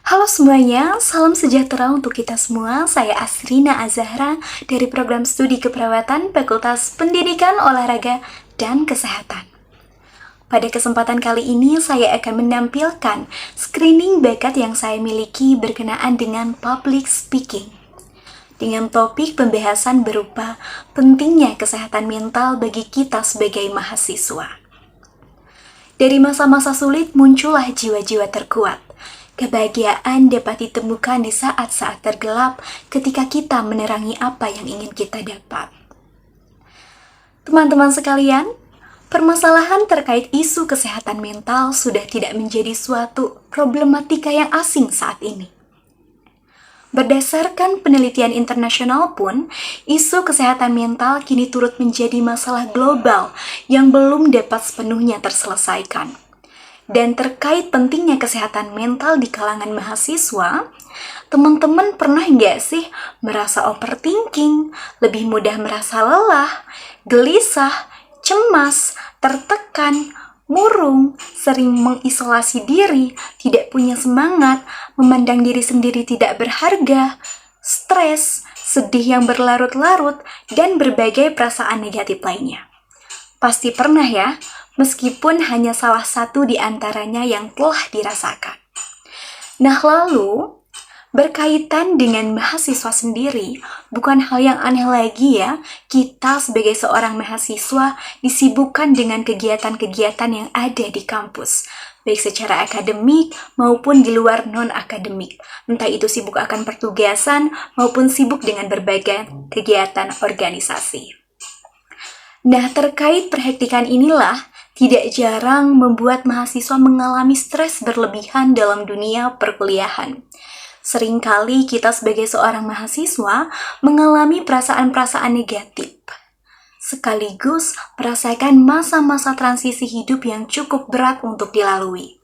Halo semuanya, salam sejahtera untuk kita semua. Saya Asrina Azahra dari program studi keperawatan Fakultas Pendidikan Olahraga dan Kesehatan. Pada kesempatan kali ini saya akan menampilkan screening bakat yang saya miliki berkenaan dengan public speaking. Dengan topik pembahasan berupa pentingnya kesehatan mental bagi kita sebagai mahasiswa. Dari masa-masa sulit muncullah jiwa-jiwa terkuat. Kebahagiaan dapat ditemukan di saat-saat tergelap ketika kita menerangi apa yang ingin kita dapat. Teman-teman sekalian, permasalahan terkait isu kesehatan mental sudah tidak menjadi suatu problematika yang asing saat ini. Berdasarkan penelitian internasional pun, isu kesehatan mental kini turut menjadi masalah global yang belum dapat sepenuhnya terselesaikan. Dan terkait pentingnya kesehatan mental di kalangan mahasiswa, teman-teman pernah nggak sih merasa overthinking, lebih mudah merasa lelah, gelisah, cemas, tertekan, murung, sering mengisolasi diri, tidak punya semangat, memandang diri sendiri tidak berharga, stres, sedih yang berlarut-larut, dan berbagai perasaan negatif lainnya? Pasti pernah ya, meskipun hanya salah satu di antaranya yang telah dirasakan. Nah lalu, berkaitan dengan mahasiswa sendiri, bukan hal yang aneh lagi ya, kita sebagai seorang mahasiswa disibukkan dengan kegiatan-kegiatan yang ada di kampus, baik secara akademik maupun di luar non-akademik. Entah itu sibuk akan pertugasan maupun sibuk dengan berbagai kegiatan organisasi. Nah, terkait perhatikan inilah, tidak jarang membuat mahasiswa mengalami stres berlebihan dalam dunia perkuliahan. Seringkali kita sebagai seorang mahasiswa mengalami perasaan-perasaan negatif, sekaligus merasakan masa-masa transisi hidup yang cukup berat untuk dilalui.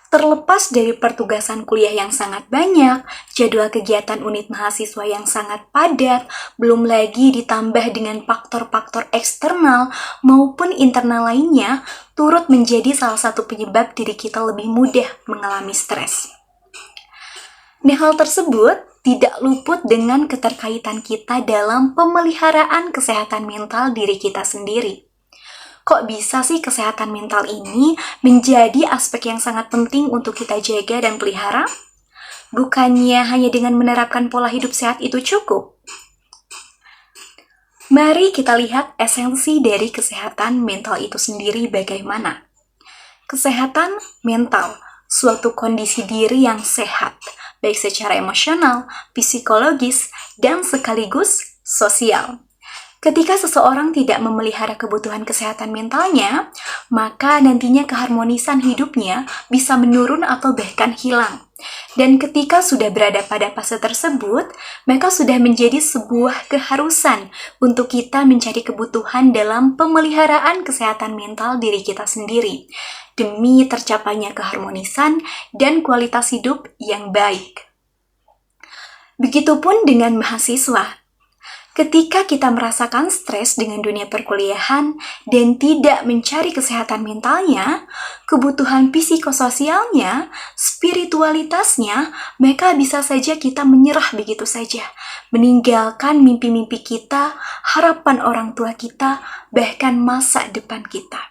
Terlepas dari pertugasan kuliah yang sangat banyak, jadwal kegiatan unit mahasiswa yang sangat padat, belum lagi ditambah dengan faktor-faktor eksternal maupun internal lainnya, turut menjadi salah satu penyebab diri kita lebih mudah mengalami stres. Nah, hal tersebut tidak luput dengan keterkaitan kita dalam pemeliharaan kesehatan mental diri kita sendiri. Kok bisa sih kesehatan mental ini menjadi aspek yang sangat penting untuk kita jaga dan pelihara? Bukannya hanya dengan menerapkan pola hidup sehat itu cukup? Mari kita lihat esensi dari kesehatan mental itu sendiri bagaimana. Kesehatan mental, suatu kondisi diri yang sehat, baik secara emosional, psikologis, dan sekaligus sosial. Ketika seseorang tidak memelihara kebutuhan kesehatan mentalnya, maka nantinya keharmonisan hidupnya bisa menurun atau bahkan hilang. Dan ketika sudah berada pada fase tersebut, maka sudah menjadi sebuah keharusan untuk kita mencari kebutuhan dalam pemeliharaan kesehatan mental diri kita sendiri, demi tercapainya keharmonisan dan kualitas hidup yang baik. Begitupun dengan mahasiswa. Ketika kita merasakan stres dengan dunia perkuliahan dan tidak mencari kesehatan mentalnya, kebutuhan psikososialnya, spiritualitasnya, maka bisa saja kita menyerah begitu saja, meninggalkan mimpi-mimpi kita, harapan orang tua kita, bahkan masa depan kita.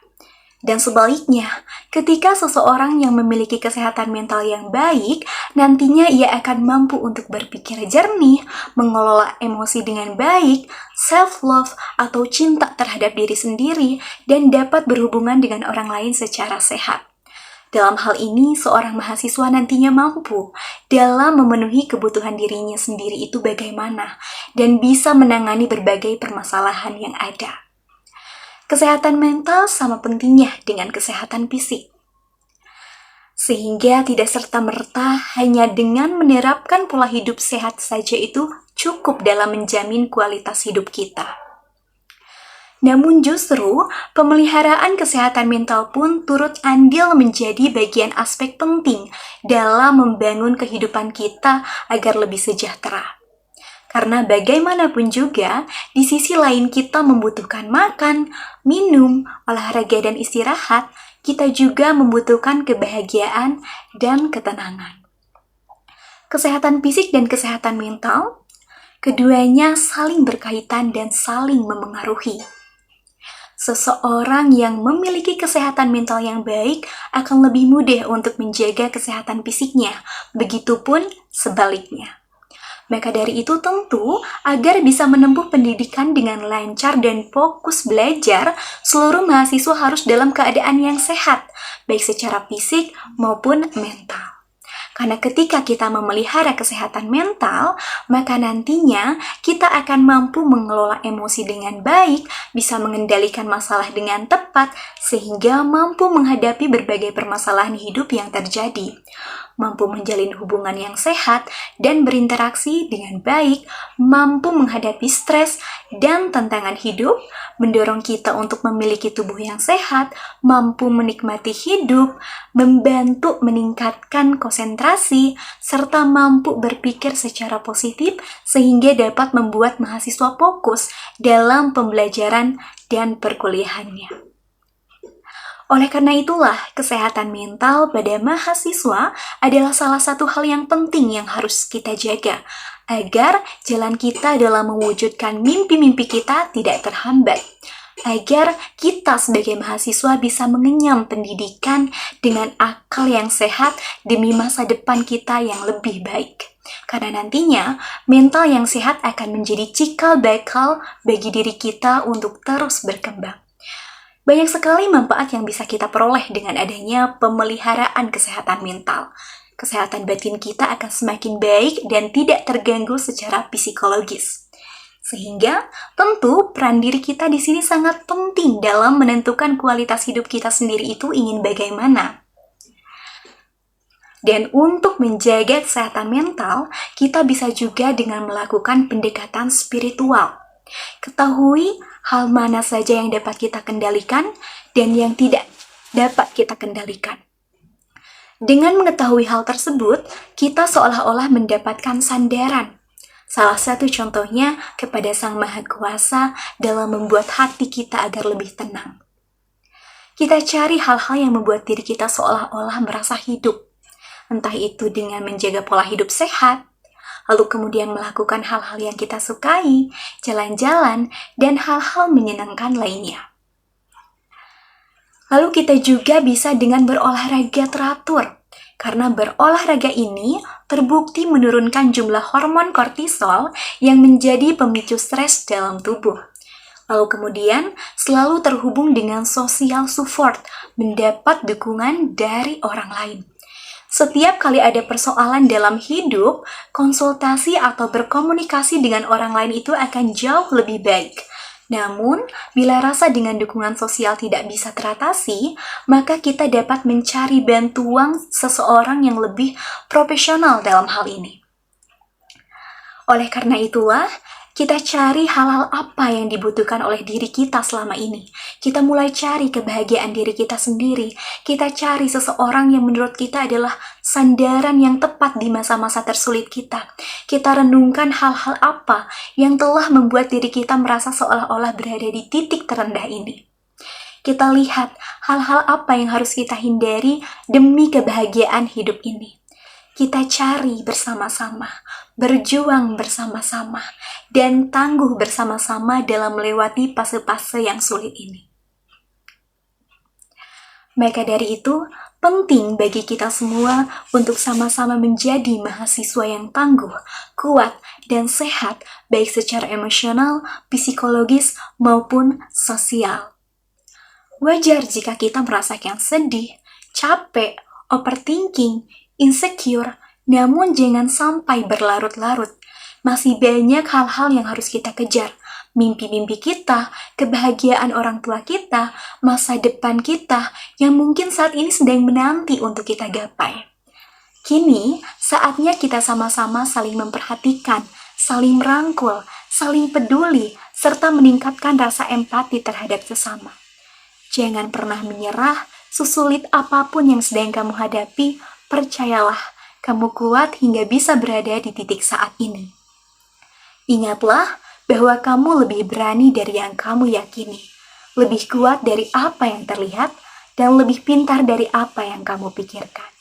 Dan sebaliknya, ketika seseorang yang memiliki kesehatan mental yang baik, nantinya ia akan mampu untuk berpikir jernih, mengelola emosi dengan baik, self-love atau cinta terhadap diri sendiri, dan dapat berhubungan dengan orang lain secara sehat. Dalam hal ini, seorang mahasiswa nantinya mampu dalam memenuhi kebutuhan dirinya sendiri itu bagaimana, dan bisa menangani berbagai permasalahan yang ada. Kesehatan mental sama pentingnya dengan kesehatan fisik. Sehingga tidak serta-merta hanya dengan menerapkan pola hidup sehat saja itu cukup dalam menjamin kualitas hidup kita. Namun justru, pemeliharaan kesehatan mental pun turut andil menjadi bagian aspek penting dalam membangun kehidupan kita agar lebih sejahtera. Karena bagaimanapun juga, di sisi lain kita membutuhkan makan, minum, olahraga, dan istirahat, kita juga membutuhkan kebahagiaan dan ketenangan. Kesehatan fisik dan kesehatan mental, keduanya saling berkaitan dan saling memengaruhi. Seseorang yang memiliki kesehatan mental yang baik akan lebih mudah untuk menjaga kesehatan fisiknya, begitupun sebaliknya. Maka dari itu tentu, agar bisa menempuh pendidikan dengan lancar dan fokus belajar, seluruh mahasiswa harus dalam keadaan yang sehat, baik secara fisik maupun mental. Karena ketika kita memelihara kesehatan mental, maka nantinya kita akan mampu mengelola emosi dengan baik, bisa mengendalikan masalah dengan tepat, sehingga mampu menghadapi berbagai permasalahan hidup yang terjadi, mampu menjalin hubungan yang sehat dan berinteraksi dengan baik, mampu menghadapi stres dan tantangan hidup, mendorong kita untuk memiliki tubuh yang sehat, mampu menikmati hidup, membantu meningkatkan konsentrasi, serta mampu berpikir secara positif sehingga dapat membuat mahasiswa fokus dalam pembelajaran dan perkuliahannya. Oleh karena itulah, kesehatan mental pada mahasiswa adalah salah satu hal yang penting yang harus kita jaga, agar jalan kita dalam mewujudkan mimpi-mimpi kita tidak terhambat, agar kita sebagai mahasiswa bisa mengenyam pendidikan dengan akal yang sehat demi masa depan kita yang lebih baik. Karena nantinya, mental yang sehat akan menjadi cikal bakal bagi diri kita untuk terus berkembang. Banyak sekali manfaat yang bisa kita peroleh dengan adanya pemeliharaan kesehatan mental. Kesehatan batin kita akan semakin baik dan tidak terganggu secara psikologis. Sehingga tentu peran diri kita di sini sangat penting dalam menentukan kualitas hidup kita sendiri itu ingin bagaimana. Dan untuk menjaga kesehatan mental, kita bisa juga dengan melakukan pendekatan spiritual. Ketahui hal mana saja yang dapat kita kendalikan dan yang tidak dapat kita kendalikan. Dengan mengetahui hal tersebut, kita seolah-olah mendapatkan sandaran. Salah satu contohnya kepada Sang Maha Kuasa dalam membuat hati kita agar lebih tenang. Kita cari hal-hal yang membuat diri kita seolah-olah merasa hidup. Entah itu dengan menjaga pola hidup sehat, lalu kemudian melakukan hal-hal yang kita sukai, jalan-jalan, dan hal-hal menyenangkan lainnya. Lalu kita juga bisa dengan berolahraga teratur, karena berolahraga ini terbukti menurunkan jumlah hormon kortisol yang menjadi pemicu stres dalam tubuh. Lalu kemudian selalu terhubung dengan social support, mendapat dukungan dari orang lain. Setiap kali ada persoalan dalam hidup, konsultasi atau berkomunikasi dengan orang lain itu akan jauh lebih baik. Namun, bila rasa dengan dukungan sosial tidak bisa teratasi, maka kita dapat mencari bantuan seseorang yang lebih profesional dalam hal ini. Oleh karena itulah, kita cari hal-hal apa yang dibutuhkan oleh diri kita selama ini. Kita mulai cari kebahagiaan diri kita sendiri. Kita cari seseorang yang menurut kita adalah sandaran yang tepat di masa-masa tersulit kita. Kita renungkan hal-hal apa yang telah membuat diri kita merasa seolah-olah berada di titik terendah ini. Kita lihat hal-hal apa yang harus kita hindari demi kebahagiaan hidup ini. Kita cari bersama-sama, berjuang bersama-sama, dan tangguh bersama-sama dalam melewati fase-fase yang sulit ini. Maka dari itu, penting bagi kita semua untuk sama-sama menjadi mahasiswa yang tangguh, kuat, dan sehat, baik secara emosional, psikologis, maupun sosial. Wajar jika kita merasakan sedih, capek, overthinking, insecure, namun jangan sampai berlarut-larut. Masih banyak hal-hal yang harus kita kejar. Mimpi-mimpi kita, kebahagiaan orang tua kita, masa depan kita, yang mungkin saat ini sedang menanti untuk kita gapai. Kini, saatnya kita sama-sama saling memperhatikan, saling merangkul, saling peduli, serta meningkatkan rasa empati terhadap sesama. Jangan pernah menyerah, sesulit apapun yang sedang kamu hadapi, percayalah, kamu kuat hingga bisa berada di titik saat ini. Ingatlah bahwa kamu lebih berani dari yang kamu yakini, lebih kuat dari apa yang terlihat, dan lebih pintar dari apa yang kamu pikirkan.